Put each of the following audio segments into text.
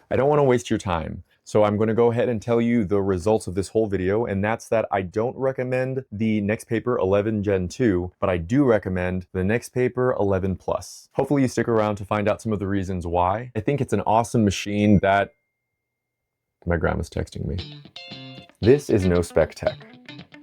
I don't want to waste your time, so I'm going to go ahead and tell you the results of this whole video, and that's that I don't recommend the NXTPaper 11 Gen 2, but I do recommend the NXTPaper 11 Plus. Hopefully you stick around to find out some of the reasons why. I think it's an awesome machine that... My grandma's texting me. This is no spec tech.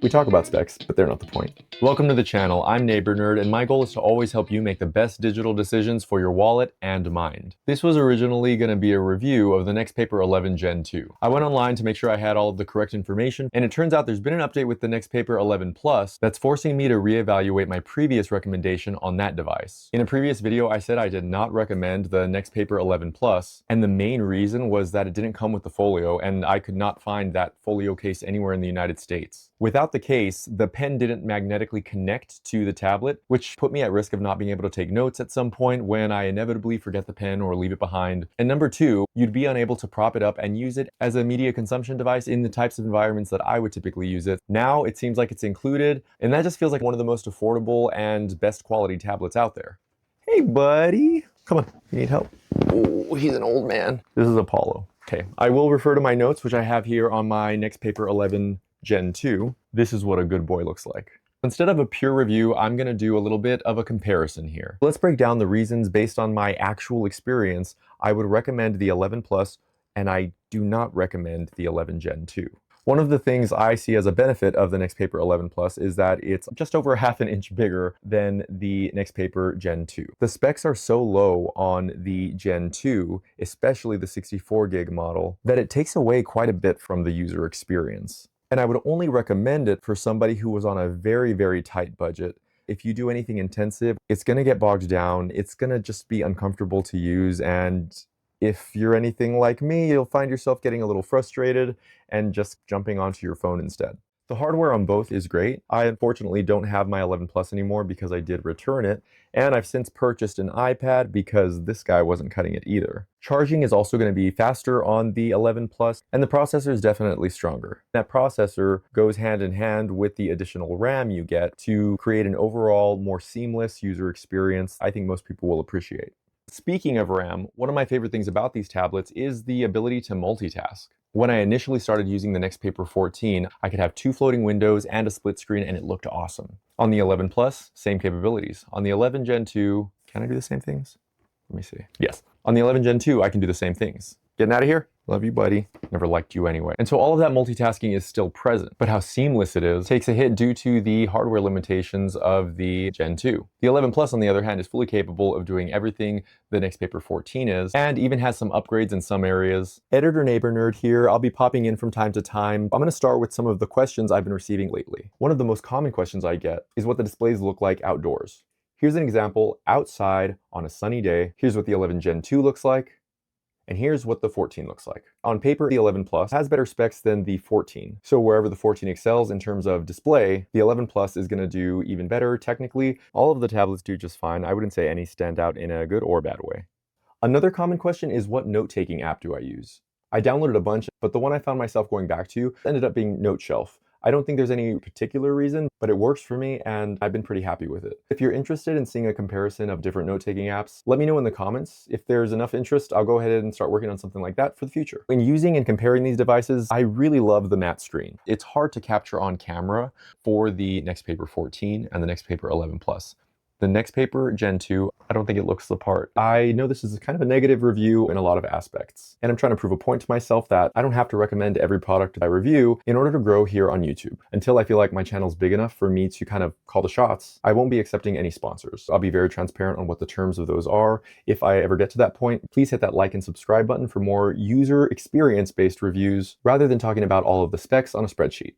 We talk about specs, but they're not the point. Welcome to the channel. I'm Neighbor Nerd, and my goal is to always help you make the best digital decisions for your wallet and mind. This was originally going to be a review of the NXTPaper 11 Gen 2. I went online to make sure I had all of the correct information, and it turns out there's been an update with the NXTPaper 11 Plus that's forcing me to reevaluate my previous recommendation on that device. In a previous video, I said I did not recommend the NXTPaper 11 Plus, and the main reason was that it didn't come with the folio, and I could not find that folio case anywhere in the United States. Without the case, the pen didn't magnetically connect to the tablet, which put me at risk of not being able to take notes at some point when I inevitably forget the pen or leave it behind. And number two, you'd be unable to prop it up and use it as a media consumption device in the types of environments that I would typically use it. Now it seems like it's included, and that just feels like one of the most affordable and best quality tablets out there. Hey buddy, come on, you need help? Oh, he's an old man. This is Apollo. Okay, I will refer to my notes, which I have here on my NXTPaper 11 Gen 2. This is what a good boy looks like. Instead of a pure review, I'm going to do a little bit of a comparison here. Let's break down the reasons based on my actual experience. I would recommend the 11 Plus, and I do not recommend the 11 Gen 2. One of the things I see as a benefit of the NXTPaper 11 Plus is that it's just over ½ an inch bigger than the NXTPaper Gen 2. The specs are so low on the Gen 2, especially the 64 gig model, that it takes away quite a bit from the user experience. And I would only recommend it for somebody who was on a very, very tight budget. If you do anything intensive, it's going to get bogged down. It's going to just be uncomfortable to use. And if you're anything like me, you'll find yourself getting a little frustrated and just jumping onto your phone instead. The hardware on both is great. I unfortunately don't have my 11 Plus anymore because I did return it, and I've since purchased an iPad because this guy wasn't cutting it either. Charging is also going to be faster on the 11 Plus, and the processor is definitely stronger. That processor goes hand in hand with the additional RAM you get to create an overall more seamless user experience I think most people will appreciate. Speaking of RAM, one of my favorite things about these tablets is the ability to multitask. When I initially started using the NXTPaper 14, I could have 2 floating windows and a split screen, and it looked awesome. On the 11 Plus, same capabilities. On the 11 Gen 2, can I do the same things? Let me see. Yes. On the 11 Gen 2, I can do the same things. Getting out of here? Love you, buddy. Never liked you anyway. And so all of that multitasking is still present, but how seamless it is takes a hit due to the hardware limitations of the Gen 2. The 11 Plus, on the other hand, is fully capable of doing everything the NXTPaper 14 is, and even has some upgrades in some areas. Editor Neighbor Nerd here. I'll be popping in from time to time. I'm going to start with some of the questions I've been receiving lately. One of the most common questions I get is what the displays look like outdoors. Here's an example outside on a sunny day. Here's what the 11 Gen 2 looks like. And here's what the 14 looks like. On paper, the 11 Plus has better specs than the 14. So wherever the 14 excels in terms of display, the 11 Plus is going to do even better technically. All of the tablets do just fine. I wouldn't say any stand out in a good or bad way. Another common question is, what note-taking app do I use? I downloaded a bunch, but the one I found myself going back to ended up being Note Shelf. I don't think there's any particular reason, but it works for me and I've been pretty happy with it. If you're interested in seeing a comparison of different note-taking apps, let me know in the comments. If there's enough interest, I'll go ahead and start working on something like that for the future. When using and comparing these devices, I really love the matte screen. It's hard to capture on camera for the NXTPaper 14 and the NXTPaper 11 Plus. The NXTPaper Gen 2, I don't think it looks the part. I know this is kind of a negative review in a lot of aspects, and I'm trying to prove a point to myself that I don't have to recommend every product I review in order to grow here on YouTube. Until I feel like my channel's big enough for me to kind of call the shots, I won't be accepting any sponsors. I'll be very transparent on what the terms of those are. If I ever get to that point, please hit that like and subscribe button for more user experience-based reviews rather than talking about all of the specs on a spreadsheet.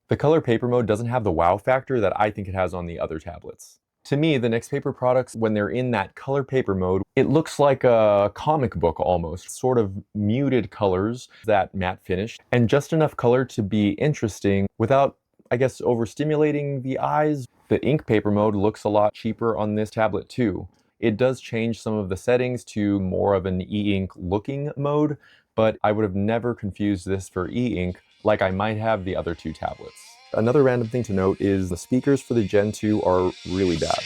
The color paper mode doesn't have the wow factor that I think it has on the other tablets. To me, the NXTPaper products, when they're in that color paper mode, it looks like a comic book almost. Sort of muted colors, that matte finish, and just enough color to be interesting without, I guess, overstimulating the eyes. The ink paper mode looks a lot cheaper on this tablet too. It does change some of the settings to more of an e-ink looking mode, but I would have never confused this for e-ink like I might have the other two tablets. Another random thing to note is the speakers for the Gen 2 are really bad.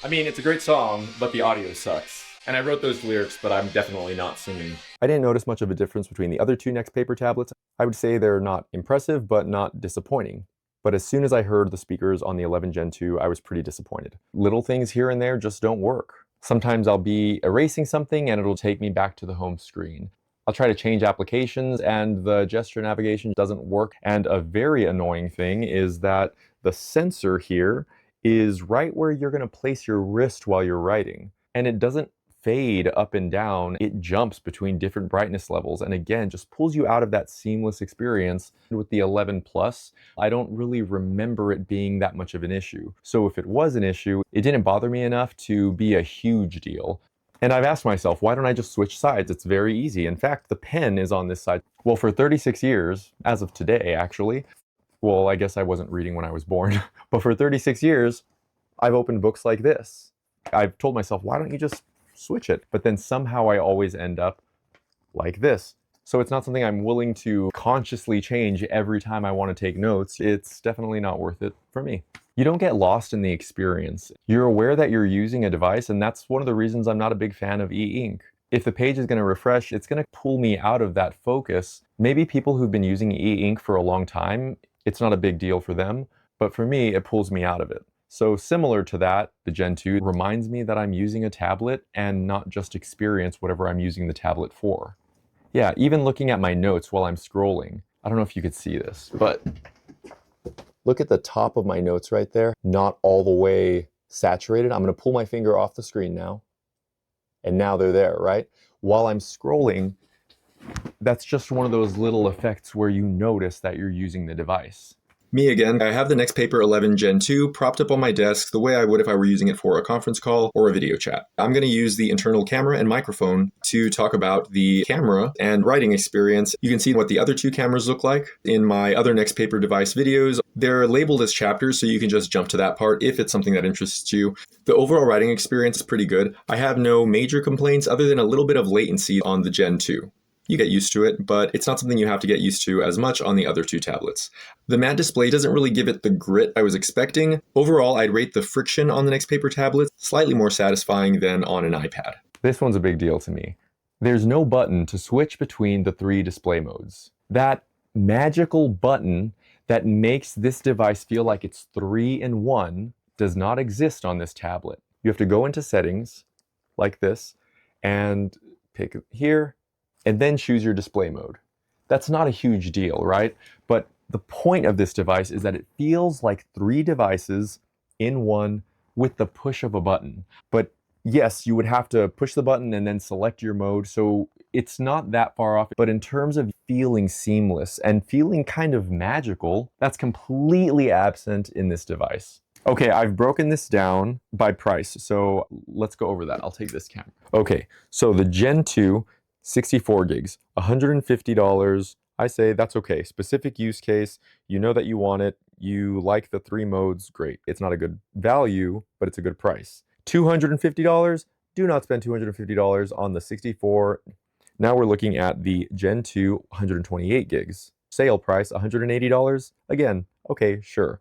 I mean, it's a great song, but the audio sucks. And I wrote those lyrics, but I'm definitely not singing. I didn't notice much of a difference between the other two NXTPaper tablets. I would say they're not impressive, but not disappointing. But as soon as I heard the speakers on the 11 Gen 2, I was pretty disappointed. Little things here and there just don't work. Sometimes I'll be erasing something and it'll take me back to the home screen. I'll try to change applications and the gesture navigation doesn't work. And a very annoying thing is that the sensor here is right where you're going to place your wrist while you're writing. And it doesn't fade up and down, it jumps between different brightness levels and again just pulls you out of that seamless experience. With the 11 Plus, I don't really remember it being that much of an issue. So if it was an issue, it didn't bother me enough to be a huge deal. And I've asked myself, why don't I just switch sides? It's very easy. In fact, the pen is on this side. Well, for 36 years, as of today actually, well, I guess I wasn't reading when I was born, but for 36 years, I've opened books like this. I've told myself, why don't you just switch it? But then somehow I always end up like this. So it's not something I'm willing to consciously change every time I want to take notes. It's definitely not worth it for me. You don't get lost in the experience. You're aware that you're using a device, and that's one of the reasons I'm not a big fan of e-ink. If the page is going to refresh, it's going to pull me out of that focus. Maybe people who've been using e-ink for a long time, it's not a big deal for them, but for me, it pulls me out of it. So similar to that, the Gen 2 reminds me that I'm using a tablet and not just experience whatever I'm using the tablet for. Yeah, even looking at my notes while I'm scrolling, I don't know if you could see this, but look at the top of my notes right there, not all the way saturated. I'm going to pull my finger off the screen now, and now they're there, right? While I'm scrolling, that's just one of those little effects where you notice that you're using the device. Me again, I have the NXTPaper 11 Gen 2 propped up on my desk the way I would if I were using it for a conference call or a video chat. I'm going to use the internal camera and microphone to talk about the camera and writing experience. You can see what the other two cameras look like in my other NXTPaper device videos. They're labeled as chapters, so you can just jump to that part if it's something that interests you. The overall writing experience is pretty good. I have no major complaints other than a little bit of latency on the Gen 2. You get used to it, but it's not something you have to get used to as much on the other two tablets. The matte display doesn't really give it the grit I was expecting. Overall, I'd rate the friction on the NXTPaper tablet slightly more satisfying than on an iPad. This one's a big deal to me. There's no button to switch between the three display modes. That magical button that makes this device feel like it's 3 in 1 does not exist on this tablet. You have to go into settings like this and pick here, and then choose your display mode. That's not a huge deal, right? But the point of this device is that it feels like 3 devices in one with the push of a button. But yes, you would have to push the button and then select your mode, so it's not that far off. But in terms of feeling seamless and feeling kind of magical, that's completely absent in this device. Okay, I've broken this down by price, so let's go over that. I'll take this camera. Okay, so the Gen 2, 64 gigs, $150. I say that's okay. Specific use case, you know that you want it, you like the 3 modes, great. It's not a good value, but it's a good price. $250, do not spend $250 on the 64. Now we're looking at the Gen 2, 128 gigs. Sale price, $180. Again, okay, sure.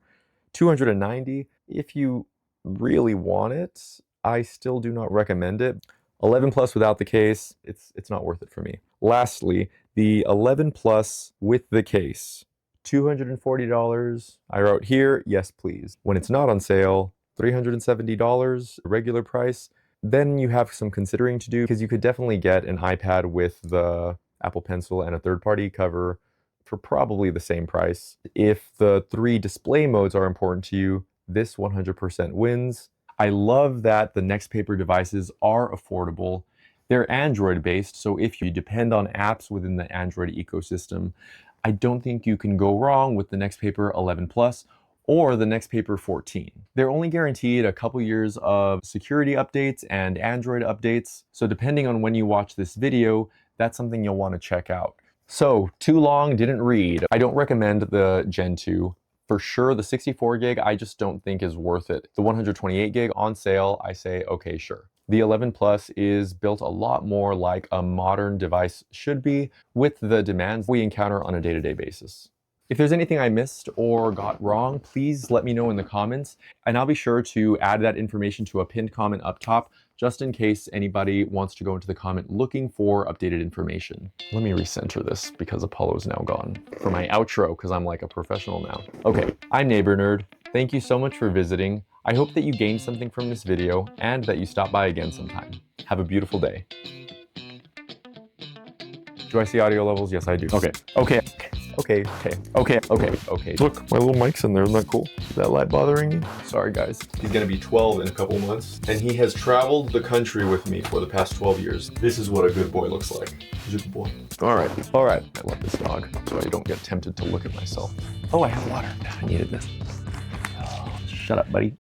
$290, if you really want it, I still do not recommend it. 11 Plus without the case, it's not worth it for me. Lastly, the 11 Plus with the case, $240. I wrote here, yes please. When it's not on sale, $370, regular price. Then you have some considering to do, because you could definitely get an iPad with the Apple Pencil and a third-party cover for probably the same price. If the 3 display modes are important to you, this 100% wins. I love that the NXTPaper devices are affordable. They're Android-based, so if you depend on apps within the Android ecosystem, I don't think you can go wrong with the NXTPaper 11 Plus or the NXTPaper 14. They're only guaranteed a couple years of security updates and Android updates, so depending on when you watch this video, that's something you'll want to check out. So, too long, didn't read. I don't recommend the Gen 2. For sure, the 64 gig, I just don't think is worth it. The 128 gig on sale, I say, okay, sure. The 11 Plus is built a lot more like a modern device should be with the demands we encounter on a day-to-day basis. If there's anything I missed or got wrong, please let me know in the comments, and I'll be sure to add that information to a pinned comment up top just in case anybody wants to go into the comment looking for updated information. Let me recenter this because Apollo's now gone for my outro because I'm like a professional now. Okay, I'm Neighbor Nerd. Thank you so much for visiting. I hope that you gained something from this video and that you stop by again sometime. Have a beautiful day. Do I see audio levels? Yes, I do. Okay. Look, my little mic's in there. Isn't that cool? Is that light bothering you? Sorry, guys. He's gonna be 12 in a couple months, and he has traveled the country with me for the past 12 years. This is what a good boy looks like. He's a good boy. All right. I love this dog, so I don't get tempted to look at myself. Oh, I have water. I needed this. Oh, shut up, buddy.